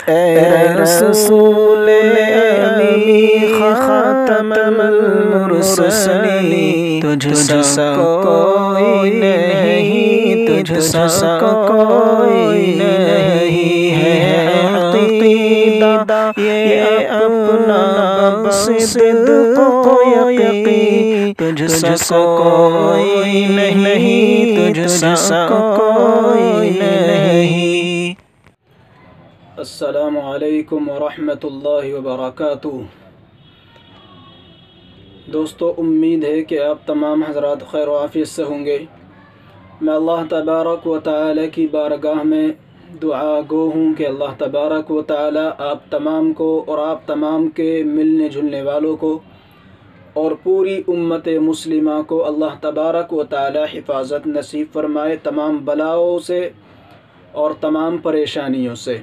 ए रसूल अमी ख़ातमुल मुरसलीन, तुझसा कोई नहीं, तुझसा कोई नहीं है अक़ीदा ये अपना सिद्क़ यक़ीन, तुझसा कोई नहीं, तुझसा कोई नहीं। अस्सलामु अलैकुम वरहमतुल्लाहि वबरकातुहू। दोस्तों, उम्मीद है कि आप तमाम हज़रात खैर आफ़ियत से होंगे। मैं अल्लाह तबारक व तआला की बारगाह में दुआ गो हूँ कि अल्लाह तबारक व तआला आप तमाम को और आप तमाम के मिलने जुलने वालों को और पूरी उम्मत मुस्लिमा को अल्लाह तबारक व तआला हिफाजत नसीब फरमाए तमाम बलाओं से और तमाम परेशानियों से।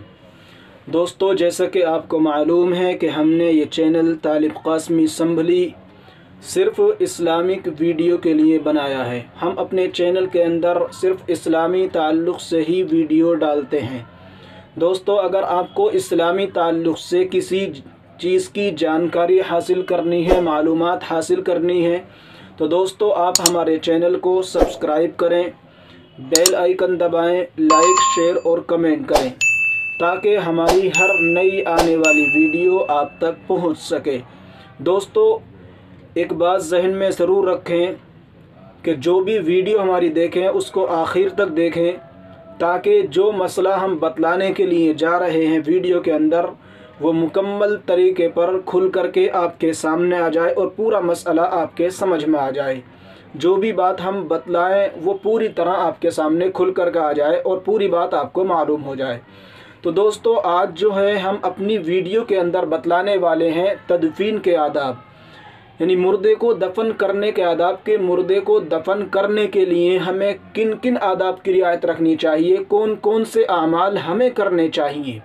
दोस्तों, जैसा कि आपको मालूम है कि हमने ये चैनल तालिब क़ासमी असम्बली सिर्फ़ इस्लामिक वीडियो के लिए बनाया है। हम अपने चैनल के अंदर सिर्फ़ इस्लामी ताल्लुक़ से ही वीडियो डालते हैं। दोस्तों, अगर आपको इस्लामी ताल्लुक़ से किसी चीज़ की जानकारी हासिल करनी है, मालूमात हासिल करनी है, तो दोस्तों आप हमारे चैनल को सब्सक्राइब करें, बेल आइकन दबाएं, लाइक शेयर और कमेंट करें ताकि हमारी हर नई आने वाली वीडियो आप तक पहुंच सके। दोस्तों, एक बात जहन में ज़रूर रखें कि जो भी वीडियो हमारी देखें उसको आखिर तक देखें ताकि जो मसला हम बतलाने के लिए जा रहे हैं वीडियो के अंदर वो मुकम्मल तरीके पर खुल करके आपके सामने आ जाए और पूरा मसला आपके समझ में आ जाए। जो भी बात हम बतलाएं वो पूरी तरह आपके सामने खुल कर आ जाए और पूरी बात आपको मालूम हो जाए। तो दोस्तों, आज जो है हम अपनी वीडियो के अंदर बतलाने वाले हैं तदफीन के आदाब, यानी मुर्दे को दफन करने के आदाब के मुर्दे को दफन करने के लिए हमें किन किन आदाब की रियायत रखनी चाहिए, कौन कौन से आमाल हमें करने चाहिए।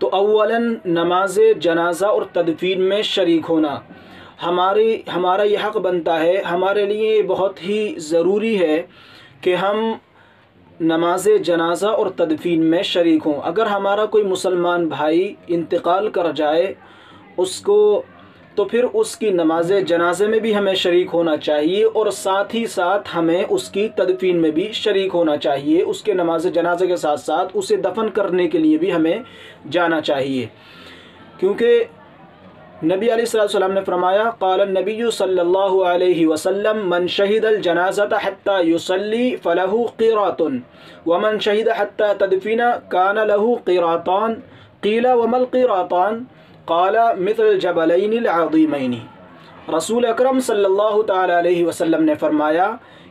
तो अव्वलन नमाज जनाजा और तदफीन में शरीक होना हमारा यह हक़ बनता है, हमारे लिए बहुत ही ज़रूरी है कि हम नमाज जनाजा और तदफीन में शरीक हों। अगर हमारा कोई मुसलमान भाई इंतकाल कर जाए उसको, तो फिर उसकी नमाज जनाजे में भी हमें शरीक होना चाहिए और साथ ही साथ हमें उसकी तदफीन में भी शरीक होना चाहिए। उसके नमाज जनाजे के साथ साथ उसे दफन करने के लिए भी हमें जाना चाहिए, क्योंकि नबी अलैहिस्सलाम ने फरमाया क़ाल नबी सल्लल्लाहु अलैहि वसल्लम मन शहीदल जनाज़ता हत्ता युसल्ली फ़लहु क़ीरातुन व मन शहीद हत्ता तदफीना कान लहु क़ीरातान क़ीला वमल क़ीरातान क़ाल मिथल जबलैनिल अज़ीमैनि। रसूल अकरम सल्लल्लाहु तआला अलैहि वसल्लम ने फरमाया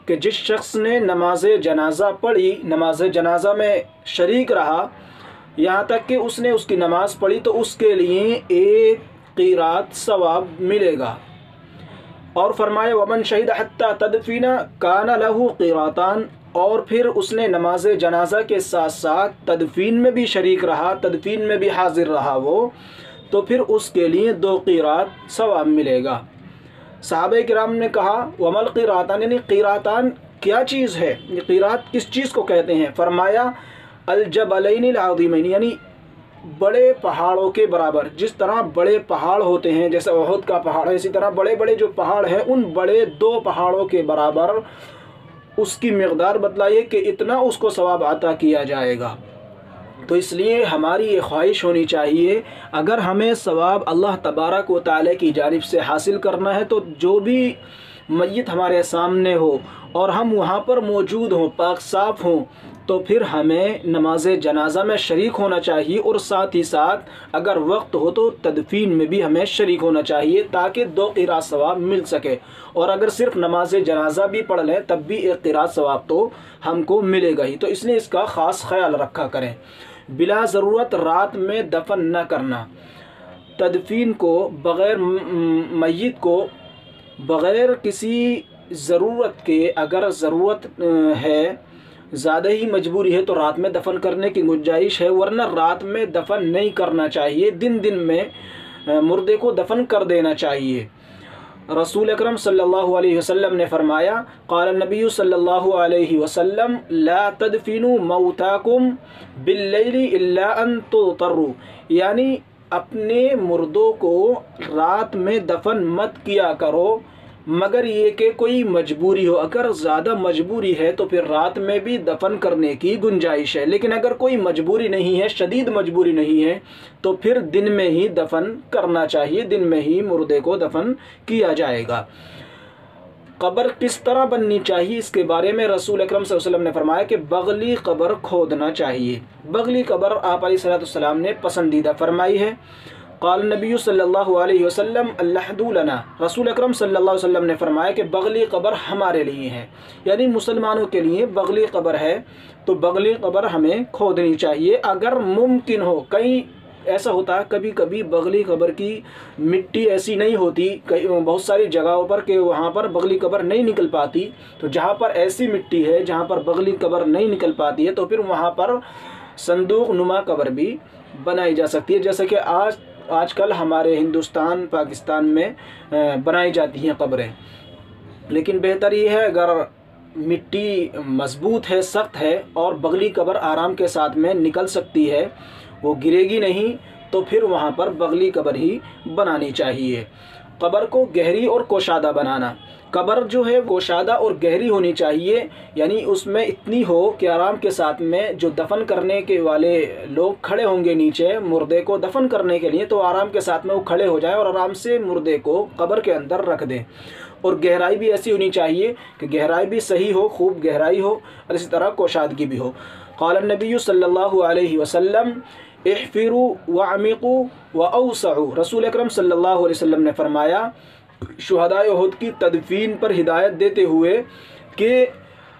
कि जिस शख्स ने नमाज जनाज़ा पढ़ी, नमाज जनाज़ा में शरीक रहा, यहाँ तक कि उसने उसकी नमाज़ पढ़ी, तो उसके लिए एक क़ीरात सवाब मिलेगा। और फरमाया वमन शहीद हत्ता तदफीना कान लहु क़ीरातान, और फिर उसने नमाज जनाजा के साथ साथ तदफीन में भी शरीक रहा, तदफीन में भी हाजिर रहा वो, तो फिर उसके लिए 2 क़ीरात सवाब मिलेगा। सहाबा किराम ने कहा वमल क़ीरातान, यानी क़ीरातान क्या चीज़ है, ये क़ीरात किस चीज़ को कहते हैं। फरमाया अल जबलैनिल अज़ीमैन, यानी बड़े पहाड़ों के बराबर। जिस तरह बड़े पहाड़ होते हैं, जैसे उहुद का पहाड़ है, इसी तरह बड़े बड़े जो पहाड़ हैं उन बड़े 2 पहाड़ों के बराबर उसकी मिक़दार बतलाइए कि इतना उसको सवाब अता किया जाएगा। तो इसलिए हमारी ये ख्वाहिश होनी चाहिए, अगर हमें सवाब अल्लाह तबारक व तआला की जानिब से हासिल करना है तो जो भी मय्यत हमारे सामने हो और हम वहाँ पर मौजूद हों, पाक साफ़ हों, तो फिर हमें नमाज जनाजा में शरीक होना चाहिए और साथ ही साथ अगर वक्त हो तो तदफीन में भी हमें शरीक होना चाहिए ताकि 2 क़ीरात सवाब मिल सके। और अगर सिर्फ नमाज जनाजा भी पढ़ लें तब भी 1 क़ीरात सवाब तो हमको मिलेगा ही। तो इसलिए इसका ख़ास ख्याल रखा करें। बिला ज़रूरत रात में दफन न करना, तदफीन को बग़ैर मय्यत को बग़ैर किसी ज़रूरत के, अगर ज़रूरत है, ज़्यादा ही मजबूरी है तो रात में दफन करने की गुंजाइश है, वरना रात में दफन नहीं करना चाहिए। दिन दिन में मुर्दे को दफन कर देना चाहिए। रसूल अकरम सल्लल्लाहु अलैहि वसल्लम ने फरमाया, क़ाल नबी सल्लल्लाहु अलैहि वसल्लम ला तदफिनु मौताकुम बिल्लैली इल्ला अन तुतर्रू, यानी अपने मुर्दों को रात में दफन मत किया करो मगर ये कि कोई मजबूरी हो। अगर ज़्यादा मजबूरी है तो फिर रात में भी दफन करने की गुंजाइश है, लेकिन अगर कोई मजबूरी नहीं है, शदीद मजबूरी नहीं है, तो फिर दिन में ही दफन करना चाहिए, दिन में ही मुर्दे को दफन किया जाएगा। कब्र किस तरह बननी चाहिए, इसके बारे में रसूल अकरम सल्लल्लाहु अलैहि वसल्लम ने फरमाया कि बगली कब्र खोदना चाहिए। बगली कब्र आप अलैहिस्सलाम ने पसंदीदा फरमाई है। क़ाल नबी सल्लल्लाहु अलैहि वसल्लम अल्लहदु लना, रसूल अकरम सल्लल्लाहु अलैहि वसल्लम ने फरमाया कि बगली कब्र हमारे लिए है, यानी मुसलमानों के लिए बगली कब्र है, तो बगली कब्र हमें खोदनी चाहिए अगर मुमकिन हो। कहीं ऐसा होता है कभी कभी बगली कब्र की मिट्टी ऐसी नहीं होती, कई बहुत सारी जगहों पर कि वहाँ पर बगली कब्र नहीं निकल पाती, तो जहाँ पर ऐसी मिट्टी है जहाँ पर बगली कब्र नहीं निकल पाती है तो फिर वहाँ पर संदूक नुमा कब्र भी बनाई जा सकती है, जैसे कि आजकल हमारे हिंदुस्तान पाकिस्तान में बनाई जाती हैं कब्रें। लेकिन बेहतर ये है अगर मिट्टी मजबूत है, सख्त है और बगली कब्र आराम के साथ में निकल सकती है, वो गिरेगी नहीं, तो फिर वहाँ पर बगली कब्र ही बनानी चाहिए। कब्र को गहरी और कोशादा बनाना, कब्र जो है कोशादा और गहरी होनी चाहिए, यानी उसमें इतनी हो कि आराम के साथ में जो दफन करने के वाले लोग खड़े होंगे नीचे मुर्दे को दफन करने के लिए, तो आराम के साथ में वो खड़े हो जाए और आराम से मुर्दे को कब्र के अंदर रख दें। और गहराई भी ऐसी होनी चाहिए कि गहराई भी सही हो, खूब गहराई हो, और इसी तरह कोशादगी भी हो। क़ाल नबी सल्लल्लाहु अलैहि वसल्लम इहफिरू वअमिक़ू वअवसअू, रसूल अकरम सल्लल्लाहु अलैहि वसल्लम ने फरमाया शुहदाए उहुद की तदफीन पर हिदायत देते हुए कि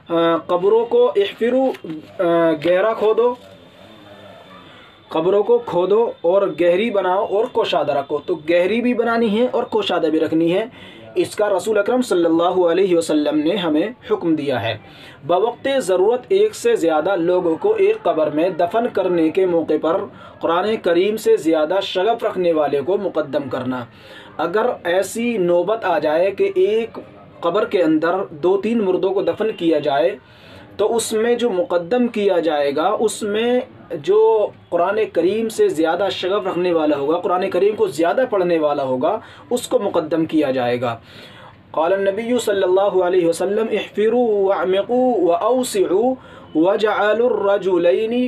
कब्रों को इहफिरू गहरा खोदो, कब्रों को खोदो और गहरी बनाओ और कोशादा रखो। तो गहरी भी बनानी है और कोशादा भी रखनी है, इसका रसूल अकरम सल्लल्लाहु अलैहि वसल्लम ने हमें हुक्म दिया है। बवक्ते ज़रूरत एक से ज़्यादा लोगों को एक कब्र में दफन करने के मौके पर कुरान करीम से ज़्यादा शगफ रखने वाले को मुक़द्दम करना। अगर ऐसी नौबत आ जाए कि एक कब्र के अंदर 2-3 मुर्दों को दफन किया जाए, तो उसमें जो मुक़द्दम किया जाएगा उसमें जो कुरान करीम से ज़्यादा शगफ रखने वाला होगा, कुरान करीम को ज़्यादा पढ़ने वाला होगा, उसको मुक़द्दम किया जाएगा। क़ाल नबी सल्लल्लाहु अलैहि वसल्लम इहफिरू वअमिक़ू वअवसिअू वजअलुर रजुलैनि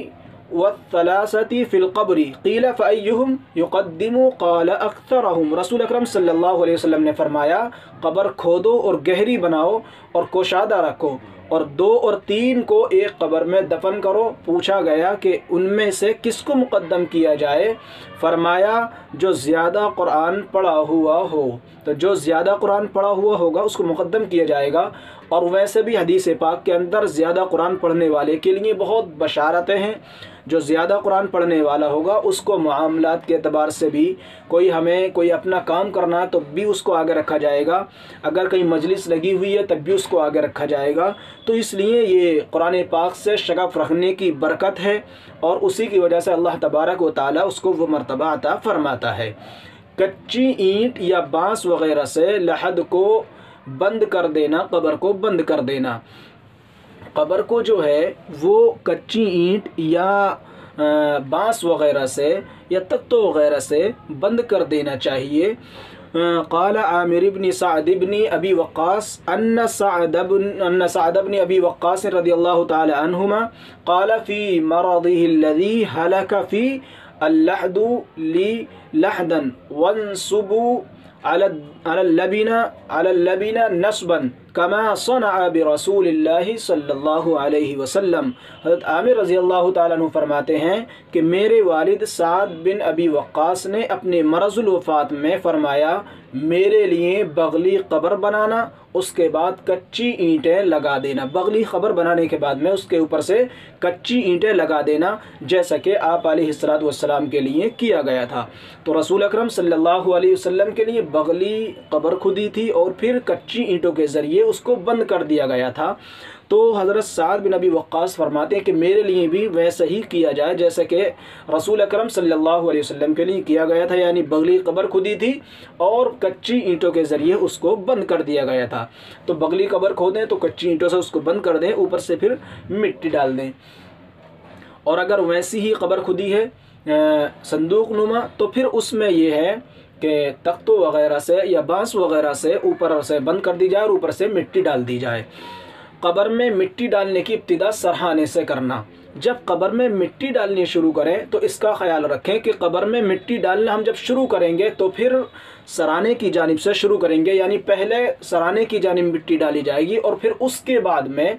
वत्थलासति फिल क़ब्रि क़ील फ़अय्युहुम युक़द्दिमु क़ाल अक्सरुहुम, रसूल अकरम सल्लल्लाहु अलैहि वसल्लम ने फरमाया कब्र खोदो और गहरी बनाओ और कोशादा रखो और 2 और 3 को एक कब्र में दफन करो। पूछा गया कि उनमें से किसको मुक़द्दम किया जाए, फरमाया जो ज़्यादा कुरान पढ़ा हुआ हो, तो जो ज़्यादा कुरान पढ़ा हुआ होगा उसको मुक़द्दम किया जाएगा। और वैसे भी हदीस पाक के अंदर ज़्यादा कुरान पढ़ने वाले के लिए बहुत बशारतें हैं। जो ज़्यादा कुरान पढ़ने वाला होगा उसको मामलात के एतबार से भी कोई अपना काम करना है तो भी उसको आगे रखा जाएगा, अगर कहीं मजलिस लगी हुई है तब भी उसको आगे रखा जाएगा। तो इसलिए ये कुरान पाक से शगफ रखने की बरकत है और उसी की वजह से अल्लाह तबारक व तआला उसको वो मर्तबा अता फरमाता है। कच्ची ईंट या बाँस वग़ैरह से लहद को बंद कर देना, कब्र को बंद कर देना, कब्र को जो है वो कच्ची ईंट या बाँस वग़ैरह से या तख्तों वग़ैरह से बंद कर देना चाहिए। क़ाल आमिर इब्न सअद इब्न अबी वक़्क़ास अन्न सअद इब्न अबी वक़्क़ास रज़ियल्लाहु तआला अन्हुमा क़ाल फ़ी मरदिही अल्लज़ी हलक फ़ी अल्लहदु ली लहदन वंसुबु अलल्लबिना नस्बन कमा सनअ बिरसूलिल्लाहि सल्लल्लाहु अलैहि वसल्लम। हज़रत आमिर रज़ियल्लाहु ताला अन्हु फरमाते हैं कि मेरे वालिद साद बिन अबी वक्कास ने अपने मरज़ुल वफ़ात में फ़रमाया मेरे लिए बगली कब्र बनाना, उसके बाद कच्ची ईंटें लगा देना। बगली कब्र बनाने के बाद में उसके ऊपर से कच्ची ईंटें लगा देना, जैसा कि आप अलैहिस्सलातु वस्सलाम के लिए किया गया था। तो रसूल अकरम सल्लल्लाहु अलैहि वसल्लम के लिए बगली कब्र खुदी थी और फिर कच्ची ईंटों के ज़रिए उसको बंद कर दिया गया था। तो हज़रत साद बिन अबी वक्कास फरमाते हैं कि मेरे लिए भी वैसा ही किया जाए जैसे कि रसूल अकरम सल्लल्लाहु अलैहि वसल्लम के लिए किया गया था, यानी बगली कब्र खुदी थी और कच्ची ईंटों के ज़रिए उसको बंद कर दिया गया था। तो बगली कब्र खोदें तो कच्ची ईंटों से उसको बंद कर दें, ऊपर से फिर मिट्टी डाल दें। और अगर वैसी ही कब्र खुदी है संदूक नुमा, तो फिर उसमें ये है कि तख्तों वगैरह से या बांस वगैरह से ऊपर से बंद कर दी जाए और ऊपर से मिट्टी डाल दी जाए। कब्र में मिट्टी डालने की इब्तिदा सरहाने से करना। जब कब्र में मिट्टी डालनी शुरू करें तो इसका ख्याल रखें कि कब्र में मिट्टी डालना हम जब शुरू करेंगे तो फिर सराने की जानिब से शुरू करेंगे, यानी पहले सराने की जानिब मिट्टी डाली जाएगी और फिर उसके बाद में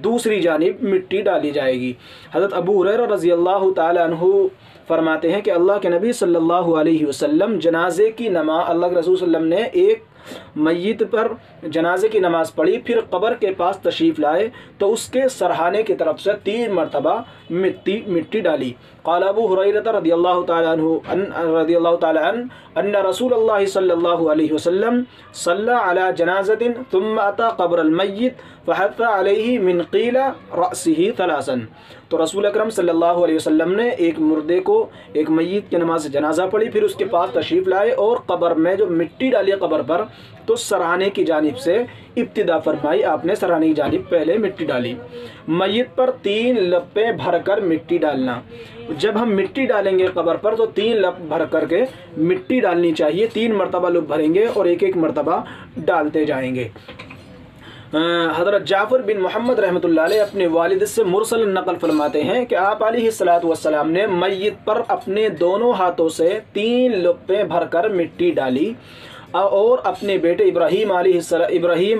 दूसरी जानिब मिट्टी डाली जाएगी। हज़रत अबू हुरैरा रज़ियल्लाहु ताला अन्हु फरमाते हैं कि अल्लाह के नबी सल्लल्लाहु अलैहि वसल्लम जनाजे की नमाज, अल्लाह के रसूल सल्लम ने एक मय्यत पर जनाजे की नमाज पढ़ी, फिर कब्र के पास तशरीफ़ लाए तो उसके सरहाने की तरफ से 3 मरतबा मिट्टी डाली। क़ाल अबू हुरैरा रज़ियल्लाहु ताला अन्हु अन्ना रसूलुल्लाह सल्लल्लाहु अलैहि वसल्लम सल्ला अला जनाज़तिन थुम्मा अता क़ब्रल मय्यत फ़हत्था अलैहि मिन क़ीला रअसिही थलासन। तो रसूल अकरम सल्लल्लाहु अलैहि वसल्लम ने एक मुर्दे को, एक मय्यत की नमाज जनाजा पढ़ी, फिर उसके पास तशरीफ़ लाए और कब्र में जो मिट्टी डाली कब्र पर तो सराहने की जानिब से इब्तिदा फरमाई। आपने सराहने की जानिब पहले मिट्टी डाली। मय्यत पर 3 लप्पें भरकर मिट्टी डालना। जब हम मिट्टी डालेंगे कब्र पर तो 3 लप भर करके मिट्टी डालनी चाहिए। 3 मरतबा लुप भरेंगे और एक एक मरतबा डालते जाएंगे। हज़रत जाफ़र बिन मोहम्मद रहमतुल्लाह अलैह अपने वालिद से मुरसल नकल फरमाते हैं कि आप अलैहिस्सलातु वस्सलाम ने मय्यत पर अपने दोनों हाथों से 3 लुप्पें भरकर मिट्टी डाली और अपने बेटे इब्राहीम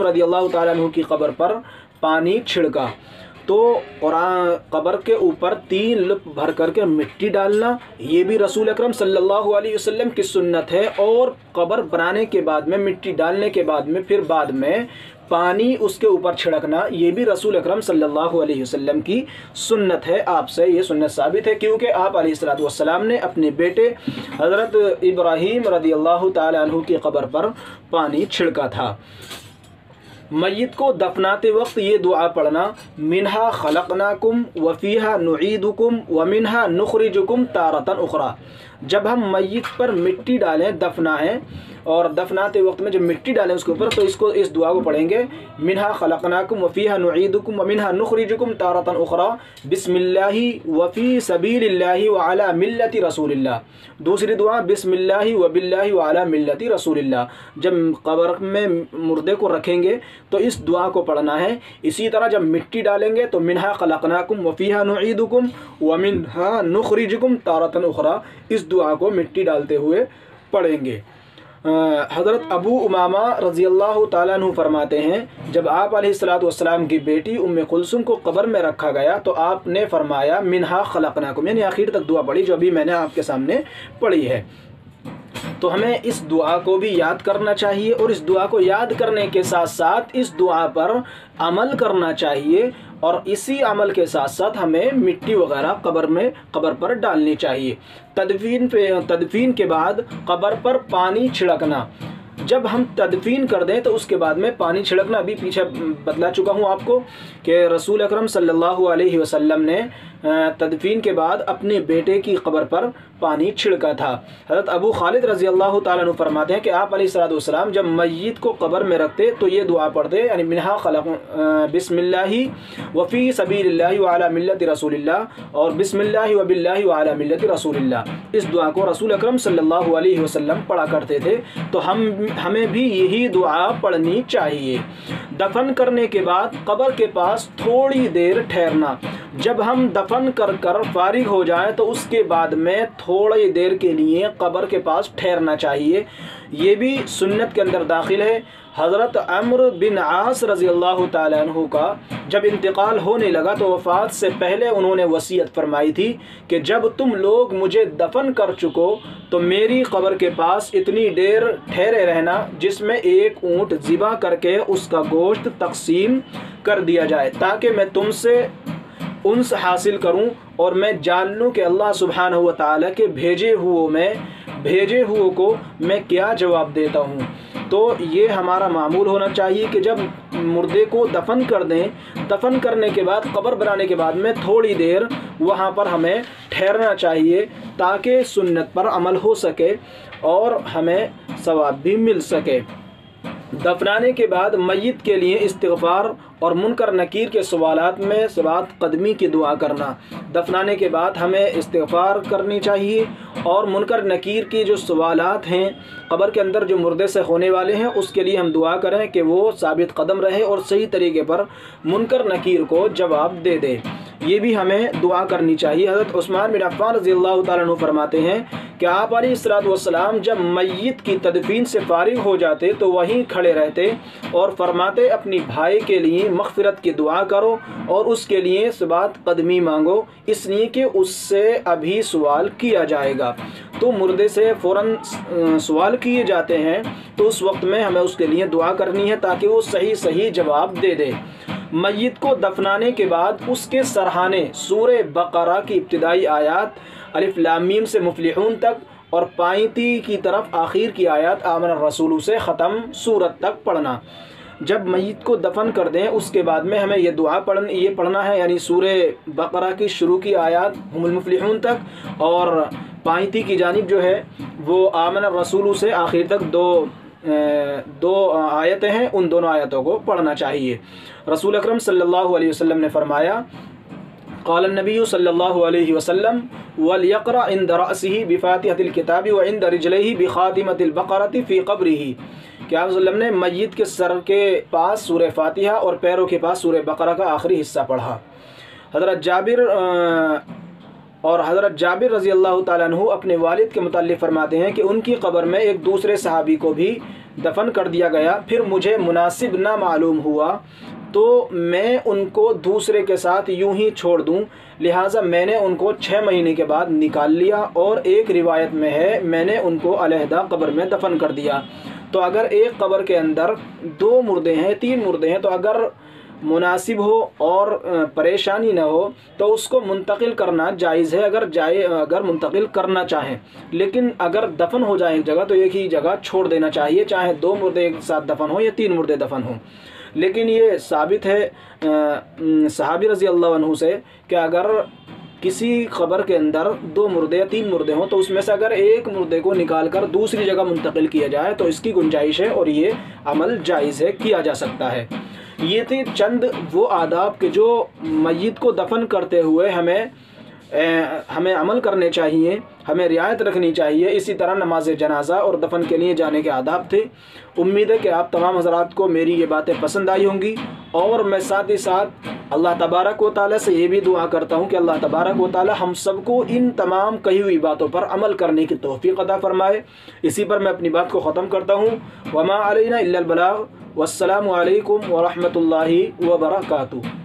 रज़ियल्लाहु ताला अन्हु की कब्र पर पानी छिड़का। तो कब्र के ऊपर 3 लुप भर करके मिट्टी डालना ये भी रसूल अकरम सल्लल्लाहु अलैहि वसल्लम की सुन्नत है। और कब्र बनाने के बाद में मिट्टी डालने के बाद में फिर बाद में पानी उसके ऊपर छिड़कना ये भी रसूल अकरम सल्लल्लाहु अलैहि वसल्लम की सुन्नत है। आपसे ये सुन्नत साबित है क्योंकि आप अलैहिस्सलातु वस्सलाम ने अपने बेटे हज़रत इब्राहीम रज़ियल्लाहु ताला अन्हु की कब्र पर पानी छिड़का था। मय्यत को दफनाते वक्त ये दुआ पढ़ना, मिन्हा खलक़नाकुम व फ़ीहा नुईदुकुम व मिन्हा नुखरिजुकुम तारतन उखरा। जब हम मय्यत पर मिट्टी डालें, दफना है और दफनाते वक्त में जब मिट्टी डालें उसके ऊपर तो इस दुआ को पढ़ेंगे, मिन्हा खलक़नाकुम व फ़ीहा नुईदुकुम व मिन्हा नुखरिजुकुम तारतन उखरा बिस्मिल्लाहि व फ़ी सबीलिल्लाहि व अला मिल्लति रसूलिल्लाह। दूसरी दुआ बिस्मिल्लाहि व बिल्लाहि व अला मिल्लति रसूलिल्लाह। जब कब्र में मुर्दे को रखेंगे तो इस दुआ को पढ़ना है। इसी तरह जब मिट्टी डालेंगे तो मिन्हा खलक़नाकुम व फ़ीहा नुईदुकुम व मिन्हा नुखरिजुकुम तारतन उखरा, इस दुआ को मिट्टी डालते हुए पढ़ेंगे। हज़रत अबू उमामा रज़ियल्लाहु ताला अन्हु फरमाते हैं जब आप अलैहिस्सलातु वस्सलाम की बेटी उम्मे कुलसुम को कब्र में रखा गया तो आपने फरमाया मिन्हा खलक़नाकुम, यानी आखिर तक दुआ पढ़ी जो अभी मैंने आपके सामने पढ़ी है। तो हमें इस दुआ को भी याद करना चाहिए और इस दुआ को याद करने के साथ साथ इस दुआ पर अमल करना चाहिए और इसी अमल के साथ साथ हमें मिट्टी वगैरह कब्र पर डालनी चाहिए। तदफीन के बाद कब्र पर पानी छिड़कना। जब हम तदफीन कर दें तो उसके बाद में पानी छिड़कना, अभी पीछे बतला चुका हूँ आपको कि रसूल अकरम सल्लल्लाहु अलैहि वसल्लम ने तदफीन के बाद अपने बेटे की कब्र पर पानी छिड़का था। हज़रत अबू खालिद रज़ियल्लाहु ताला अन्हु फरमाते हैं कि आप अलैहिस्सलातु वस्सलाम जब मय्यत को कब्र में रखते तो ये दुआ पढ़ते, यानी मिन्हा बिस्मिल्लाहि व फ़ी सबीलिल्लाहि व अला मिल्लति रसूलिल्लाह और बिस्मिल्लाहि व बिल्लाहि व अला मिल्लति रसूलिल्लाह। इस दुआ को रसूल अकरम सल्लल्लाहु अलैहि वसल्लम पढ़ा करते थे। तो हमें भी यही दुआ पढ़नी चाहिए। दफन करने के बाद कब्र के पास थोड़ी देर ठहरना। जब हम दफन कर फारिग हो जाएं तो उसके बाद में थोड़ी देर के लिए कब्र के पास ठहरना चाहिए। ये भी सुन्नत के अंदर दाखिल है। हज़रत अम्र बिन आस रज़ियल्लाहु ताला अन्हु का जब इंतकाल होने लगा तो वफ़ात से पहले उन्होंने वसीयत फरमाई थी कि जब तुम लोग मुझे दफन कर चुको तो मेरी कब्र के पास इतनी देर ठहरे रहना जिसमें एक ऊँट ज़िबा करके उसका गोश्त तकसीम कर दिया जाए ताकि मैं तुमसे उन्स हासिल करूं और मैं जान लूँ कि अल्लाह सुब्हानहु व तआला के भेजे हुओं को मैं क्या जवाब देता हूँ। तो ये हमारा मामूल होना चाहिए कि जब मुर्दे को दफन कर दें, दफन करने के बाद कब्र बनाने के बाद में थोड़ी देर वहाँ पर हमें ठहरना चाहिए ताकि सुन्नत पर अमल हो सके और हमें सवाब भी मिल सके। दफनाने के बाद मय्यत के लिए इस्तिग़फ़ार और मुनकर नकीर के सवालात में सबात कदमी की दुआ करना। दफनाने के बाद हमें इस्तिग़फ़ार करनी चाहिए और मुनकर नकीर की जो सवालात हैं कब्र के अंदर जो मुर्दे से होने वाले हैं उसके लिए हम दुआ करें कि वो साबित कदम रहे और सही तरीके पर मुनकर नकीर को जवाब दे दे। ये भी हमें दुआ करनी चाहिए। हज़रत उस्मान बिन अफ़्फ़ान रज़ियल्लाहु ताला अन्हु फरमाते हैं कि आप अलैहिस्सलातु वस्सलाम जब मय्यत की तदफीन से फारिग हो जाते तो वहीं खड़े रहते और फरमाते अपनी भाई के लिए मग़फ़िरत की दुआ करो और उसके लिए सबात कदमी मांगो, इसलिए कि उससे अभी सवाल किया जाएगा। तो मुर्दे से फ़ौरन सवाल किए जाते हैं तो उस वक्त में हमें उसके लिए दुआ करनी है ताकि वो सही जवाब दे दे। मय्यत को दफनाने के बाद उसके सरहाने सूरे बकरा की इब्तिदाई आयात अलिफ लाम मीम से मुफ्लिहून तक और पायती की तरफ आखिर की आयत आमन रसूल से ख़त्म सूरत तक पढ़ना। जब मय्यत को दफन कर दें उसके बाद में हमें ये दुआ पढ़ना है, यानी सूरे बकरा की शुरू की आयत हुमुल मुफ्लिहून तक और पायती की जानिब जो है वो आमन रसूल से आखिर तक दो आयतें हैं, उन दोनों आयतों को पढ़ना चाहिए। रसूल अकरम सल्लल्लाहु अलैहि वसल्लम ने फरमाया क़ाल नबी सल्लल्लाहु अलैहि वसल्लम वलयक़रा इंद रअसिही बिफ़ातिहतिल किताबि व इंद रिजलैहि बिख़ातिमतिल बक़रति फ़ी क़ब्रिही। क्या वसल्लम ने मय्यत के सर के पास सूरह फ़ातिहा और पैरों के पास सूरह बक़रा का आखिरी हिस्सा पढ़ा। हज़रत जाबिर रज़ी अल्लाह ताला अन्हु अपने वालिद के मुताल्लिक़ फरमाते हैं कि उनकी कब्र में एक दूसरे सहाबी को भी दफन कर दिया गया, फिर मुझे मुनासिब ना मालूम हुआ तो मैं उनको दूसरे के साथ यूं ही छोड़ दूं, लिहाजा मैंने उनको 6 महीने के बाद निकाल लिया और एक रिवायत में है मैंने उनको अलहदा कब्र में दफन कर दिया। तो अगर एक कब्र के अंदर 2 मुर्दे हैं 3 मुर्दे हैं तो अगर मुनासिब हो और परेशानी न हो तो उसको मुंतकिल करना जायज़ है अगर मुंतकिल करना चाहें। लेकिन अगर दफन हो जाए एक जगह तो एक ही जगह छोड़ देना चाहिए, चाहे 2 मुर्दे एक साथ दफन हो या 3 मुर्दे दफन हो। लेकिन ये साबित है सहाबी रज़ी अल्लाह अन्हु से कि अगर किसी ख़बर के अंदर 2 मुर्दे या 3 मुर्दे हों तो उसमें से अगर एक मुर्दे को निकाल कर दूसरी जगह मुंतकिल किया जाए तो इसकी गुंजाइश है और ये अमल जायज़ है, किया जा सकता है। ये थे चंद वो आदाब के जो मय्यत को दफन करते हुए हमें अमल करने चाहिए, हमें रियायत रखनी चाहिए। इसी तरह नमाज जनाजा और दफन के लिए जाने के आदाब थे। उम्मीद है कि आप तमाम हज़रात को मेरी ये बातें पसंद आई होंगी और मैं साथ ही साथ अल्लाह तबारक व तआला से ये भी दुआ करता हूँ कि अल्लाह तबारक व तआला हम सबको इन तमाम कही हुई बातों पर अमल करने की तौफ़ीक़ अता फ़रमाए। इसी पर मैं अपनी बात को ख़त्म करता हूँ। वमा अलैना इल्लल बलाग। वस्सलामु अलैकुम व रहमतुल्लाहि व बरकातुहू।